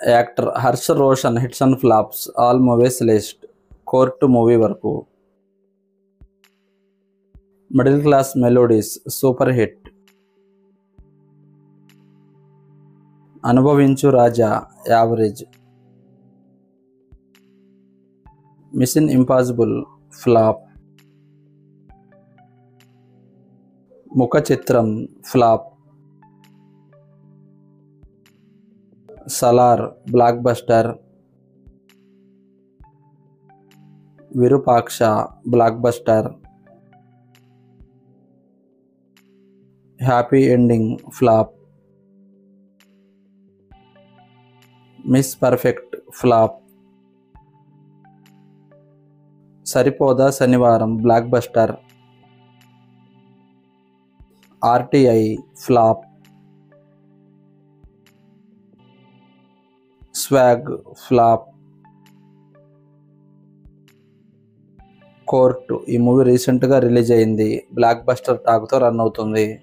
Actor Harsha Roshan hits and flops all movies list court movie వరకు. Middle class melodies super hit. Anubhavinchu Raja average. Mission impossible flop. Mukha Chitram flop. Salaar blockbuster. Virupaksha blockbuster. Happy ending flop. Miss perfect flop. Saripodhaa Sanivaaram blockbuster. RTI flop. Swag flop. Court ఈ movie రీసెంట్గా release అయింది. Blockbuster టాక్తో run అవుతుంది.